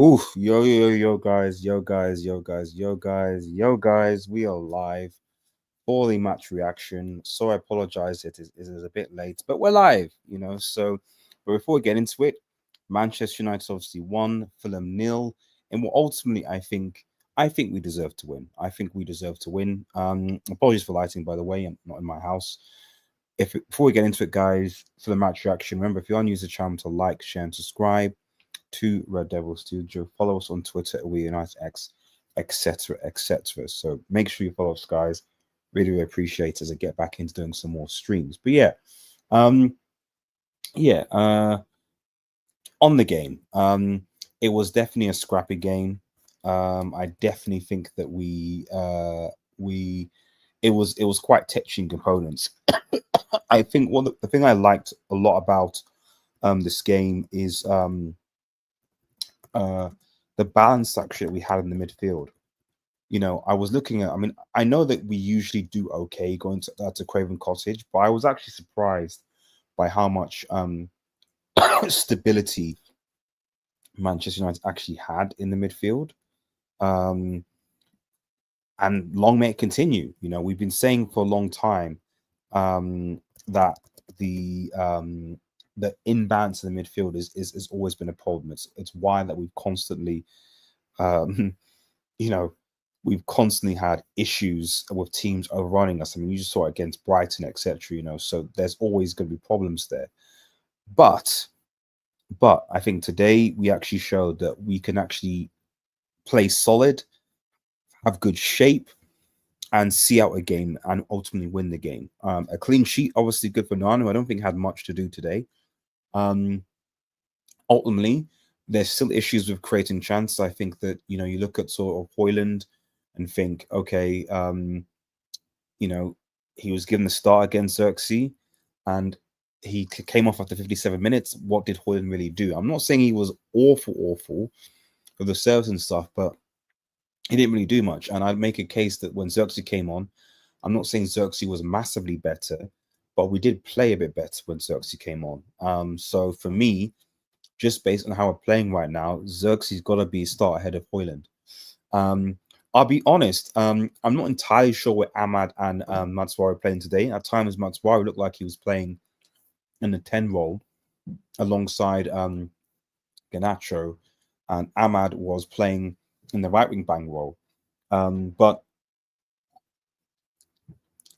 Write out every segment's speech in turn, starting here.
Oof, yo, guys, we are live for the match reaction. So I apologize, it is a bit late, but we're live. But before we get into it, Manchester United obviously won, Fulham nil, and what ultimately I think we deserve to win. I think we deserve to win. Apologies for lighting, by the way, I'm not in my house. Before we get into it, guys, for the match reaction, remember if you are new to the channel to like, share, and subscribe to Red Devil Studio. Follow us on Twitter at We Unite X, etc., etc. So make sure you follow us, guys. Really appreciate it as I get back into doing some more streams. But um, yeah. On the game, it was definitely a scrappy game. I definitely think that we it was quite touching components. I think the thing I liked a lot about this game is uh, the balance actually that we had in the midfield. I was looking at. I mean, I know that we usually do okay going to Craven Cottage, but I was actually surprised by how much stability Manchester United actually had in the midfield. Um, and long may it continue. We've been saying for a long time that the imbalance in the midfield is always been a problem. It's why that we've constantly um, you know, we've constantly had issues with teams overrunning us. I mean, you just saw it against Brighton, etc. So there's always going to be problems there. But I think today we actually showed that we can actually play solid, have good shape, and see out a game and ultimately win the game. A clean sheet, obviously good for Nanu. I don't think had much to do today. Ultimately, there's still issues with creating chance. I think that you look at sort of Hoyland and think, okay, he was given the start against Xerxes, and he came off after 57 minutes. What did Hoyland really do? I'm not saying he was awful for the service and stuff, but he didn't really do much. And I'd make a case that when Xerxes came on, I'm not saying Xerxes was massively better, but we did play a bit better when Xerxes came on. So for me, just based on how we're playing right now, Xerxes got to be a start ahead of Hoyland. I'll be honest, I'm not entirely sure where Ahmad and Matswari are playing today. At times, Matswari looked like he was playing in the 10 role alongside Ganacho, and Ahmad was playing in the right wing bang role. But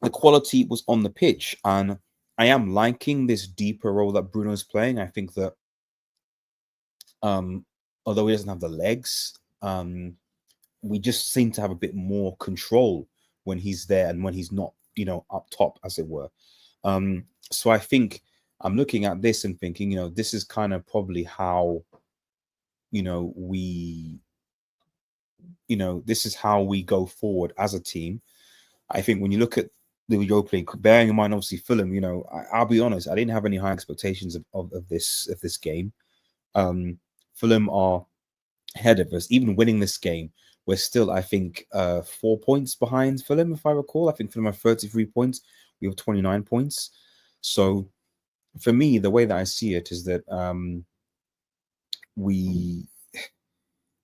the quality was on the pitch, and I am liking this deeper role that Bruno's playing. I think that although he doesn't have the legs, we just seem to have a bit more control when he's there and when he's not, up top, as it were. So I think I'm looking at this and thinking, this is kind of probably how, this is how we go forward as a team. I think when you look at the Europa League, bearing in mind obviously Fulham, I'll be honest, I didn't have any high expectations of this game. Fulham are ahead of us. Even winning this game, we're still, I think, 4 points behind Fulham, if I recall. I think Fulham have 33 points. We have 29 points. So for me, the way that I see it is that we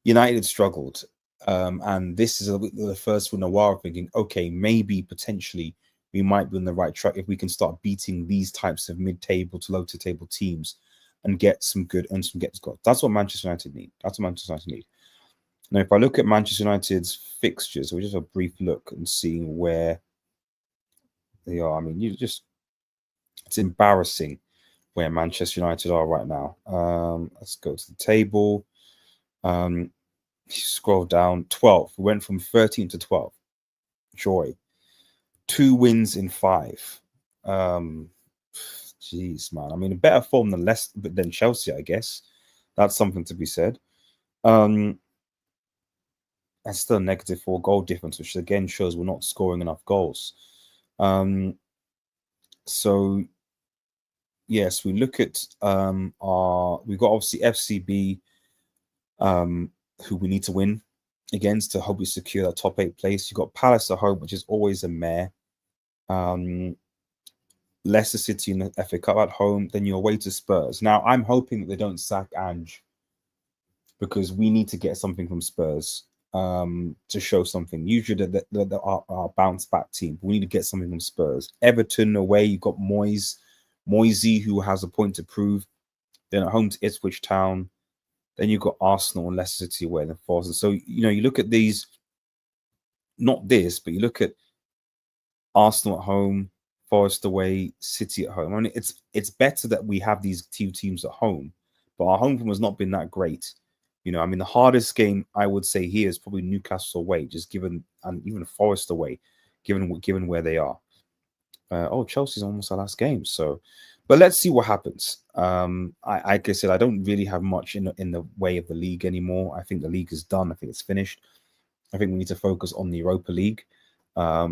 United struggled. And this is the first one in a while thinking, okay, maybe potentially we might be on the right track if we can start beating these types of mid-table to low-to-table teams and get some good and some get goals. That's what Manchester United need. That's what Manchester United need. Now, if I look at Manchester United's fixtures, we just have a brief look and see where they are. I mean, it's embarrassing where Manchester United are right now. Let's go to the table. Scroll down. 12. We went from 13 to 12. Joy. 2 wins in 5. Jeez, man. I mean, a better form than Chelsea, I guess. That's something to be said. That's still a -4 goal difference, which again shows we're not scoring enough goals. So yes, we look at we've got obviously FCB, who we need to win against to hope we secure that top 8 place. You've got Palace at home, which is always a mare. Leicester City in the FA Cup at home, then you're away to Spurs. Now I'm hoping that they don't sack Ange, because we need to get something from Spurs to show something. Usually, our bounce back team. We need to get something from Spurs. Everton away, you've got Moisey, who has a point to prove. Then at home to Ipswich Town. Then you've got Arsenal and Leicester City away, then Forest. So you look at these. Not this, but you look at Arsenal at home, Forest away, City at home. I mean, it's better that we have these two teams at home, but our home form has not been that great. I mean, the hardest game I would say here is probably Newcastle away, just given, and even Forest away, given where they are. Chelsea's almost our last game, so. But let's see what happens. Like I said, I don't really have much in the way of the league anymore. I think the league is done. I think it's finished. I think we need to focus on the Europa League. Yeah,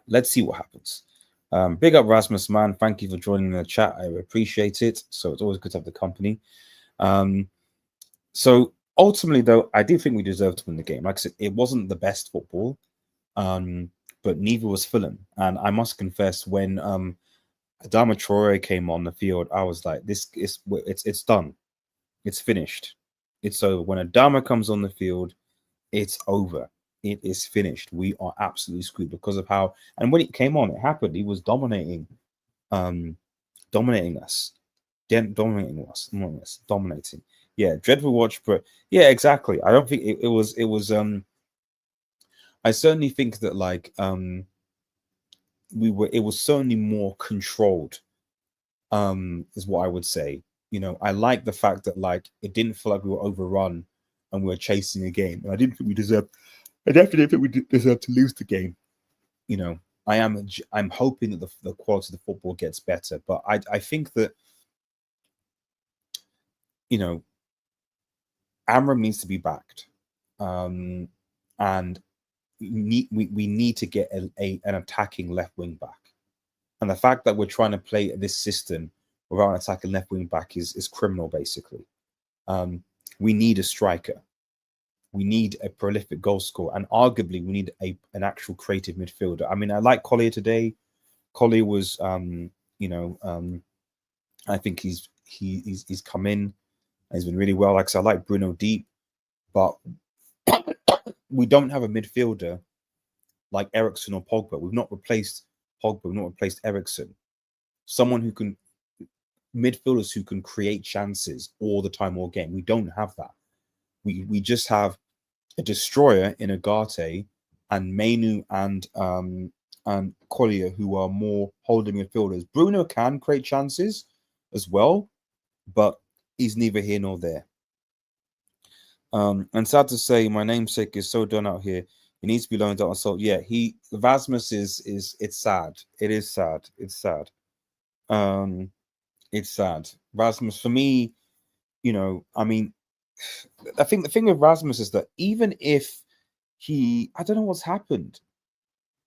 let's see what happens. Big up Rasmus, man. Thank you for joining the chat. I appreciate it. So it's always good to have the company. So ultimately, though, I do think we deserve to win the game. Like I said, it wasn't the best football, but neither was Fulham. And I must confess, when Adama Traore came on the field, I was like, it's done. It's finished. It's over. When Adama comes on the field, it's over. It is finished. We are absolutely screwed because of how. And when it came on, it happened. He was dominating us. Dominating. Yeah, dreadful watch, but yeah, exactly. I don't think it was. I certainly think that it was certainly more controlled. Is what I would say. I like the fact that it didn't feel like we were overrun and we were chasing a game. And I definitely didn't think we deserve to lose the game. I'm hoping that the quality of the football gets better, but I think that Amorim needs to be backed, and we need to get an attacking left wing back. And the fact that we're trying to play this system without an attacking left wing back is criminal, basically. We need a striker. We need a prolific goal scorer, and arguably we need an actual creative midfielder. I mean, I like Collier today. Collier was, I think he's come in. He's been really well. Like I said, I like Bruno deep, but we don't have a midfielder like Eriksen or Pogba. We've not replaced Pogba. We've not replaced Eriksen. Someone who can midfielders who can create chances all the time, all game. We don't have that. We just have a destroyer in Agate and Mainu and Collier, who are more holding midfielders. Bruno can create chances as well, but he's neither here nor there. And sad to say, my namesake is so done out here. He needs to be loaned out. So yeah, Vasmus is it's sad. It is sad. It's sad. It's sad. Rasmus, for me, I mean, I think the thing with Rasmus is that even if I don't know what's happened,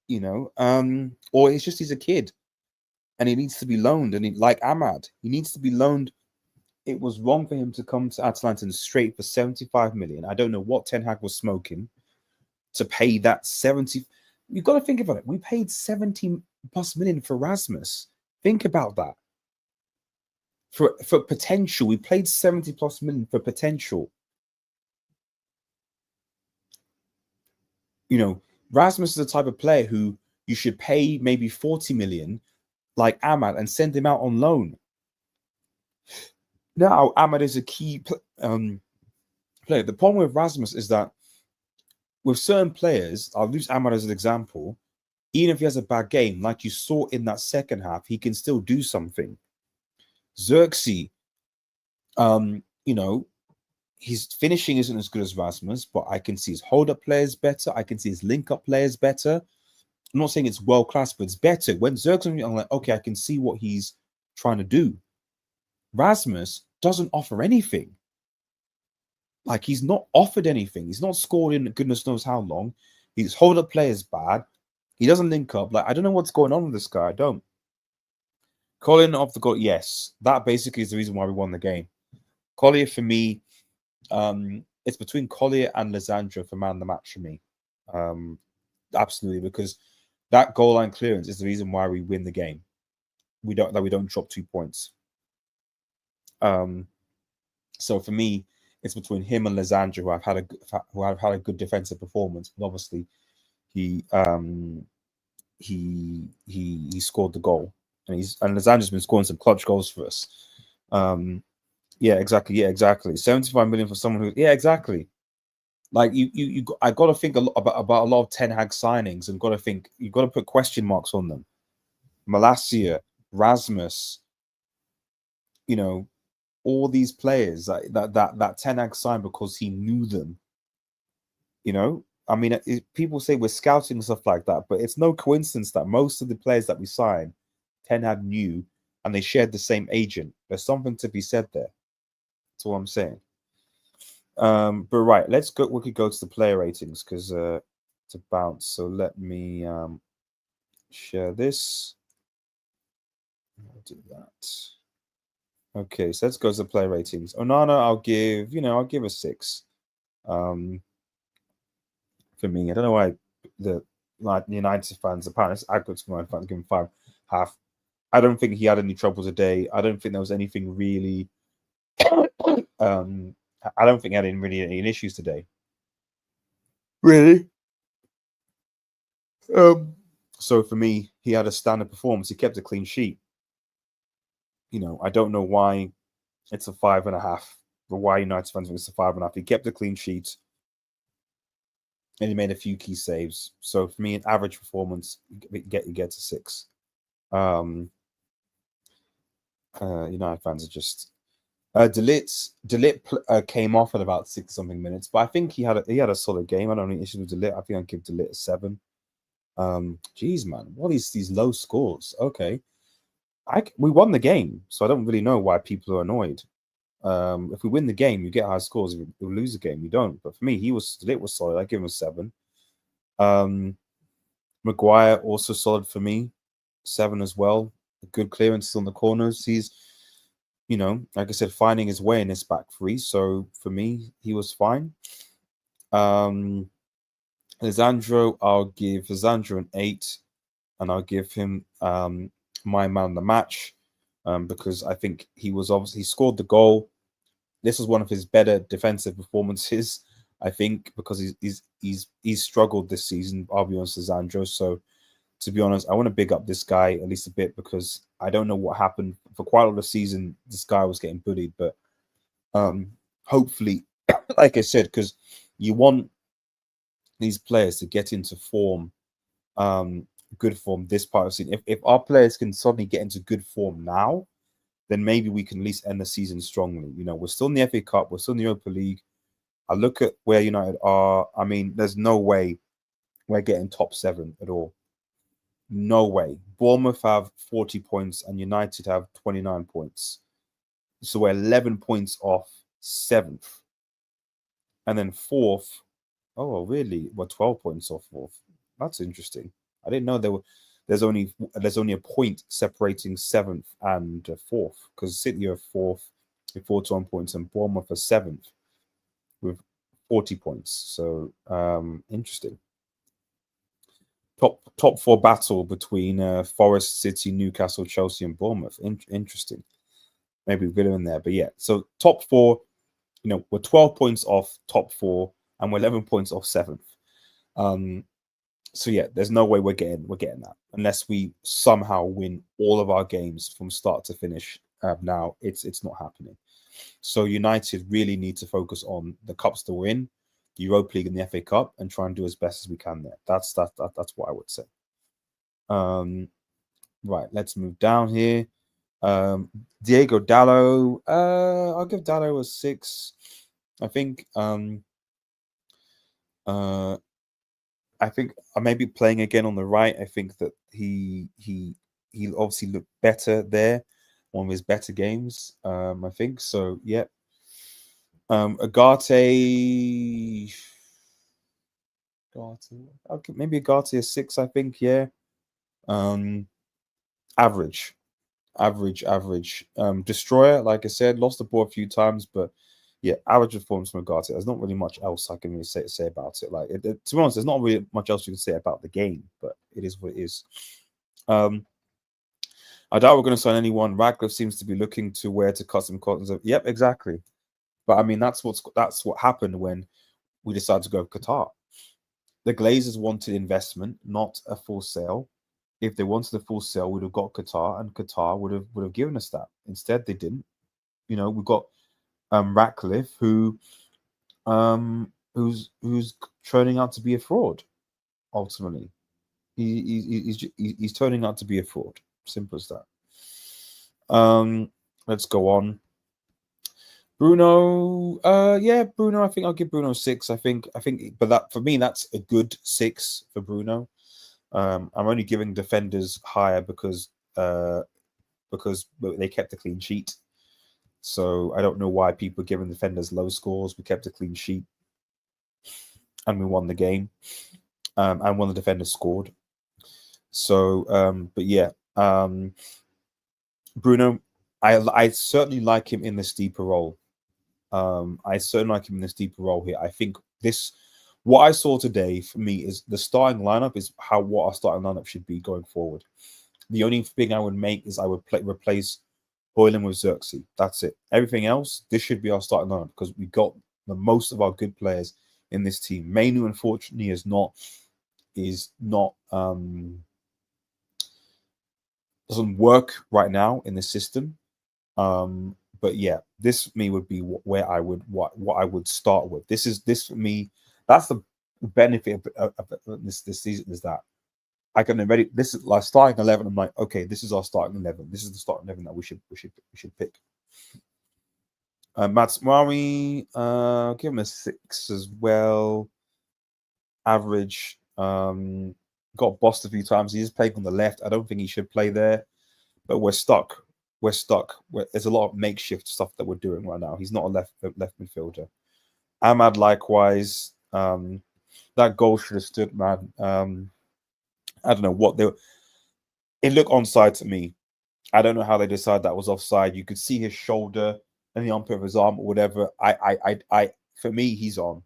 or it's just he's a kid and he needs to be loaned, and like Ahmad, he needs to be loaned. It was wrong for him to come to Atalanta straight for 75 million. I don't know what Ten Hag was smoking to pay that 70. You've got to think about it. We paid 70 plus million for Rasmus. Think about that. For potential, we paid 70 plus million for potential. Rasmus is the type of player who you should pay maybe 40 million, like Ahmad, and send him out on loan. Now, Ahmad is a key player. The problem with Rasmus is that with certain players, I'll use Ahmad as an example, even if he has a bad game, like you saw in that second half, he can still do something. Xerxes, his finishing isn't as good as Rasmus, but I can see his hold-up players better. I can see his link-up players better. I'm not saying it's world-class, but it's better. When Xerxes, I'm like, okay, I can see what he's trying to do. Rasmus doesn't offer anything. Like, he's not offered anything. He's not scored in goodness knows how long. His hold-up play is bad. He doesn't link up. Like, I don't know what's going on with this guy. I don't. Colin off the goal. Yes, that basically is the reason why we won the game. Collier, for me, it's between Collier and Lisandro for man of the match for me. Absolutely, because that goal line clearance is the reason why we win the game. We don't drop 2 points. So for me, it's between him and Lisandro, who have had a good defensive performance. But obviously, he he scored the goal, and Lisandro's been scoring some clutch goals for us. Yeah, exactly. Yeah, exactly. 75 million for someone who, yeah, exactly. Like I got to think a lot about a lot of Ten Hag signings, and got to think you got to put question marks on them. Malacia, Rasmus, you know, all these players that Ten Hag signed because he knew them. You know, I mean, people say we're scouting and stuff like that, but it's no coincidence that most of the players that we signed, Ten Hag knew, and they shared the same agent. There's something to be said there. That's all I'm saying. But right, let's go. We could go to the player ratings because to bounce. So let me share this. I'll do that. Okay, so let's go to the player ratings. Onana, I'll give a 6. Um, for me, I don't know why the United fans, apparently, I could my fans give him 5.5. I don't think he had any trouble today. I don't think there was anything really. I don't think he had any issues today. Really? So for me, he had a standard performance. He kept a clean sheet. I don't know why it's a 5.5, but why United fans think it's a 5.5. He kept a clean sheet and he made a few key saves. So for me, an average performance, he gets a 6. United fans are just Delit came off at about 6 something minutes, but I think he had a solid game. I don't have any issues with Delit. I think I'd give Delit a 7. Geez, man, what is these low scores? Okay, we won the game, so I don't really know why people are annoyed. If we win the game, you get high scores. If we lose the game, you don't. But for me, Delit was solid. I give him a 7. Maguire also solid for me, 7 as well. Good clearances on the corners. He's like I said, finding his way in his back three. So for me, he was fine. Lisandro, I'll give Lisandro an 8, and I'll give him my man of the match because I think he scored the goal. This was one of his better defensive performances, I think, because he's struggled this season. I'll be honest, Lisandro. So to be honest, I want to big up this guy at least a bit because I don't know what happened for quite a lot of the season. This guy was getting bullied, but hopefully, like I said, because you want these players to get into form, good form this part of the season. If our players can suddenly get into good form now, then maybe we can at least end the season strongly. We're still in the FA Cup, we're still in the Europa League. I look at where United are. I mean, there's no way we're getting top 7 at all. No way. Bournemouth have 40 points and United have 29 points. So we're 11 points off 7th. And then 4th. Oh, really? We're 12 points off 4th. That's interesting. I didn't know there's only a point separating 7th and 4th because City are 4th with 41 points and Bournemouth are 7th with 40 points. So interesting. Top 4 battle between Forest, City, Newcastle, Chelsea, and Bournemouth. Interesting. Maybe Villa in there, but yeah. So top 4, we're 12 points off top 4, and we're 11 points off 7th. So yeah, there's no way we're getting that unless we somehow win all of our games from start to finish. Now it's not happening. So United really need to focus on the cups that we're in, the Europa League and the FA Cup, and try and do as best as we can there. That's what I would say. Right, let's move down here. Diego Dallo, I'll give Dallo a 6. I think I think I may be playing again on the right. I think that he obviously looked better there, one of his better games. I think so. Yeah. Agate, okay, maybe Agate a 6. I think. Yeah. Average. Destroyer, like I said, lost the ball a few times, but yeah, average performance from Agate. There's not really much else I can really say about it. Like, to be honest, there's not really much else you can say about the game, but it is what it is. I doubt we're going to sign anyone. Radcliffe seems to be looking to where to cut some cottons. Yep, exactly. But I mean, that's what happened when we decided to go with Qatar. The Glazers wanted investment, not a full sale. If they wanted a full sale, we'd have got Qatar, and Qatar would have given us that. Instead, they didn't. You know, we got Ratcliffe, who's turning out to be a fraud. Ultimately, he's turning out to be a fraud. Simple as that. Let's go on. Bruno, yeah, Bruno. I think I'll give Bruno 6. I think, but that for me, that's a good 6 for Bruno. I'm only giving defenders higher because they kept a clean sheet. So I don't know why people are giving defenders low scores. We kept a clean sheet, and we won the game. And one of the defenders scored. So, but yeah, Bruno, I certainly like him in this deeper role. I certainly like him in this deeper role here. I think what I saw today for me is the starting lineup is what our starting lineup should be going forward. The only thing I would make is I would replace Hoyland with Xerxes. That's it. Everything else, this should be our starting lineup because we got the most of our good players in this team. Mainu, unfortunately, doesn't work right now in the system. But yeah, this for me would be where I would what I would start with. This for me. That's the benefit of this season, is that I can already. This is like starting 11. I'm like, okay, this is our starting 11. This is the starting 11 that we should pick. Matsumari, give him a 6 as well. Average. Got bossed a few times. He's playing on the left. I don't think he should play there, but we're stuck. There's a lot of makeshift stuff that we're doing right now. He's not a left midfielder. Ahmad, likewise. That goal should have stood, man. I don't know what it looked onside to me. I don't know how they decided that was offside. You could see his shoulder and the armpit of his arm or whatever. For me, he's on.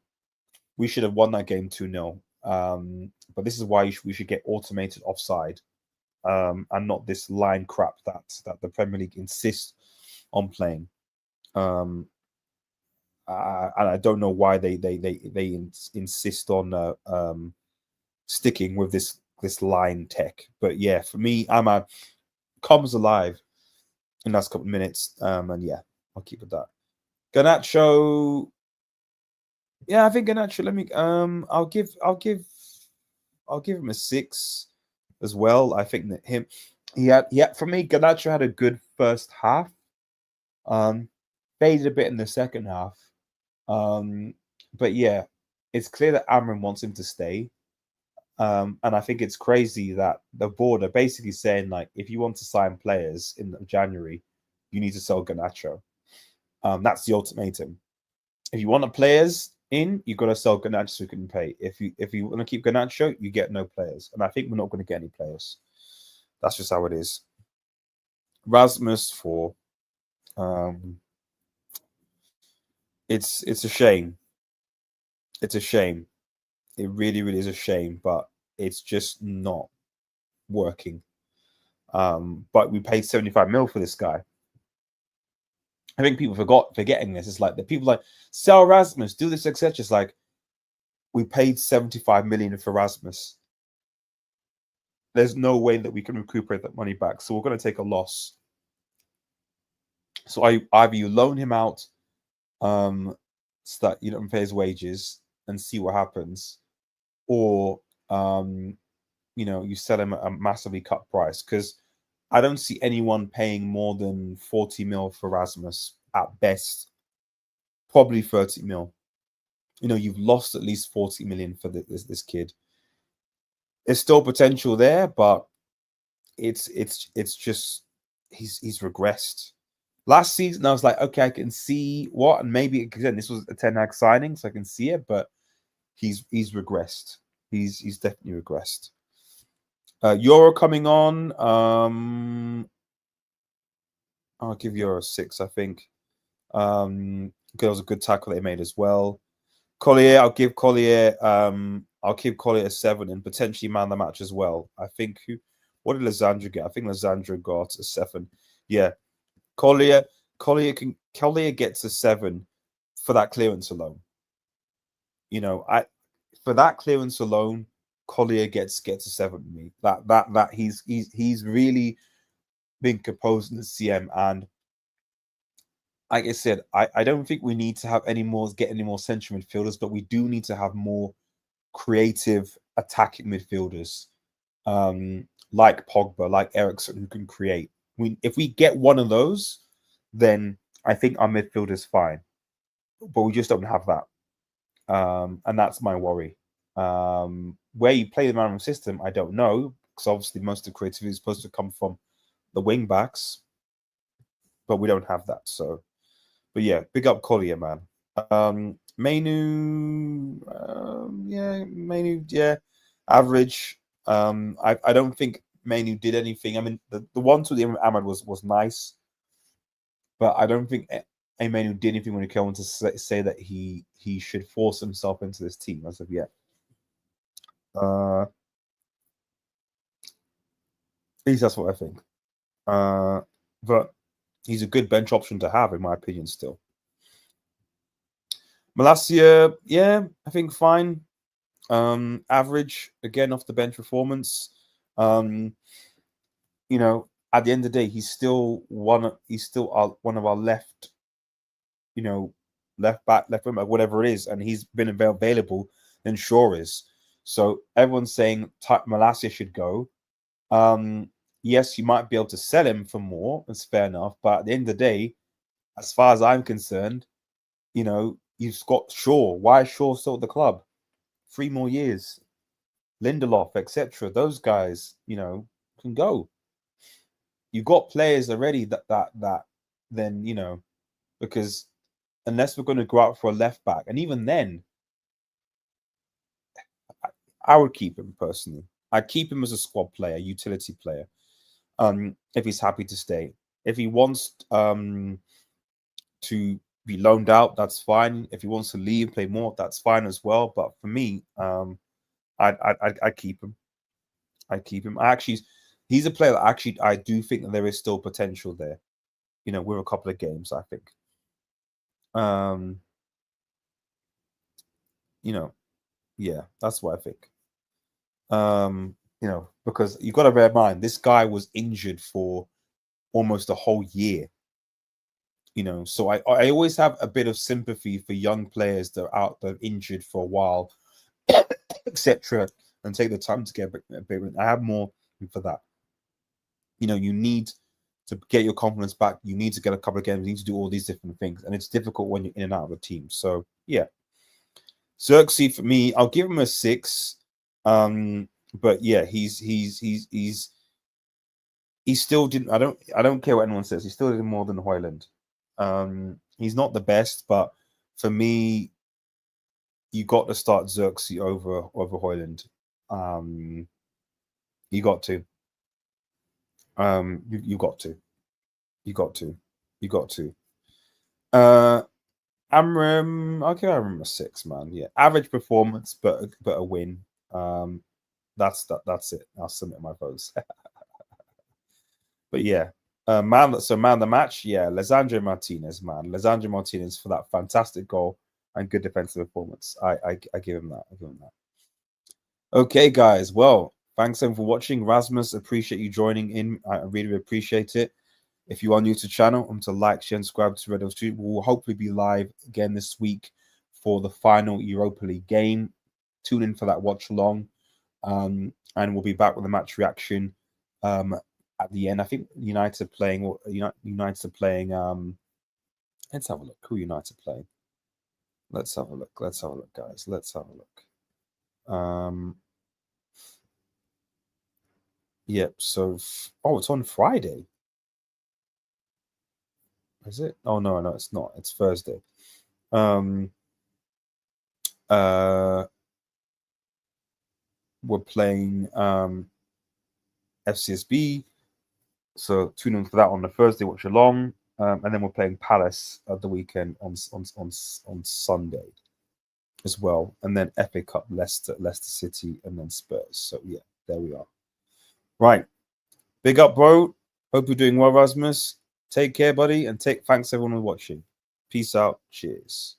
We should have won that game 2-0. But this is why we should get automated offside, and not this line crap that the Premier League insists on playing. And I don't know why they insist on sticking with this line tech. But yeah, for me, Ahmad comes alive in the last couple of minutes. And yeah, I'll keep it that. Garnacho. Yeah, I think Garnacho. Let me. I'll give him a 6 as well. I think that for me, Garnacho had a good first half. Faded a bit in the second half. But yeah, it's clear that Amorim wants him to stay. And I think it's crazy that the board are basically saying, like, if you want to sign players in January, you need to sell Garnacho. That's the ultimatum. If you want the players in, you got to sell Garnacho so you can pay. If you want to keep Garnacho, you get no players. And I think we're not going to get any players. That's just how it is. Rasmus 4. It's a shame. It's a shame. It really, really is a shame, but it's just not working. But we paid 75 mil for this guy. I think people forgetting this. It's like the people like sell Rasmus, do this, etc. It's like we paid 75 million for Rasmus. There's no way that we can recuperate that money back. So we're going to take a loss. So either you loan him out, so that you don't pay his wages and see what happens, or you sell him at a massively cut price, because I don't see anyone paying more than 40 mil for Rasmus at best, probably 30 mil. You've lost at least 40 million for this kid. There's still potential there, but it's just he's regressed. Last season, I was like, okay, I can see what, and maybe again this was a Ten Hag signing, so I can see it, but he's regressed. He's definitely regressed. Euro coming on. I'll give Euro a 6. I think. It was a good tackle they made as well. Collier, I'll give Collier. I'll give Collier a 7 and potentially man the match as well. I think. What did Lisandro get? I think Lisandro got a 7. Yeah, Collier gets a 7 for that clearance alone. You know, for that clearance alone, Collier gets a 7 with me. That he's really been composed in the CM, and like I said, I don't think we need to have any more central midfielders, but we do need to have more creative attacking midfielders, like Pogba, like Eriksen, who can create. If we get one of those, then I think our midfield is fine. But we just don't have that. And that's my worry. Where you play the man system, I don't know, because obviously most of the creativity is supposed to come from the wing backs, but we don't have that. So, but yeah, big up Collier, man. Mainu, yeah, average. I don't think Mainu did anything. I mean, the one to the Ahmad was nice, but I don't think Mainu did anything when he came on to say that he should force himself into this team as of yet. At least that's what I think. But he's a good bench option to have, in my opinion, still. Malacia, yeah, I think fine. Average, again, off the bench performance. You know, at the end of the day, he's still one of our left, left back, left wing back, whatever it is, and he's been available than Shaw is. So everyone's saying Malacia should go. Yes, you might be able to sell him for more. That's fair enough. But at the end of the day, as far as I'm concerned, you've got Shaw. Why is Shaw still at the club? 3 more years. Lindelof, etc. Those guys, can go. You've got players already that then, because unless we're going to go out for a left back, and even then, I would keep him personally. I'd keep him as a squad player, utility player. If he's happy to stay. If he wants to be loaned out, that's fine. If he wants to leave, play more, that's fine as well. But for me, I'd keep him. I'd keep him. He's a player that actually I do think that there is still potential there. With a couple of games, I think. Yeah, that's what I think. Because you've got to bear in mind this guy was injured for almost a whole year. So I always have a bit of sympathy for young players that are out there injured for a while, etc., and take the time to get a bit. I have more for that. You need to get your confidence back. You need to get a couple of games. You need to do all these different things, and it's difficult when you're in and out of the team. So yeah, Xerxes for me, I'll give him a 6. But yeah, he's still didn't. I don't care what anyone says. He still did more than Højlund. He's not the best, but for me, you got to start Xerxes over Højlund. You got to. You got to. You got to. You got to. Amorim, I'll give Amorim a 6, man. Yeah, average performance, but a win. That's it. I'll submit my votes. But yeah, man of the match, yeah, Lisandro Martinez, man. Lisandro Martinez for that fantastic goal and good defensive performance. I give him that. I give him that. Okay, guys. Well, thanks everyone for watching. Rasmus, appreciate you joining in. I really appreciate it. If you are new to the channel, remember to like, share, and subscribe to Red Street. We will hopefully be live again this week for the final Europa League game. Tune in for that watch along. And we'll be back with a match reaction at the end. I think United are playing. Let's have a look. Who United playing? Let's have a look. Let's have a look, guys. Let's have a look. Yep. So, it's on Friday. Is it? Oh no, it's not. It's Thursday. We're playing FCSB, so tune in for that on the Thursday. Watch along, and then we're playing Palace at the weekend on Sunday as well, and then FA Cup Leicester City, and then Spurs. So yeah, there we are. Right, big up, bro. Hope you're doing well, Rasmus. Take care, buddy, and thanks everyone for watching. Peace out. Cheers.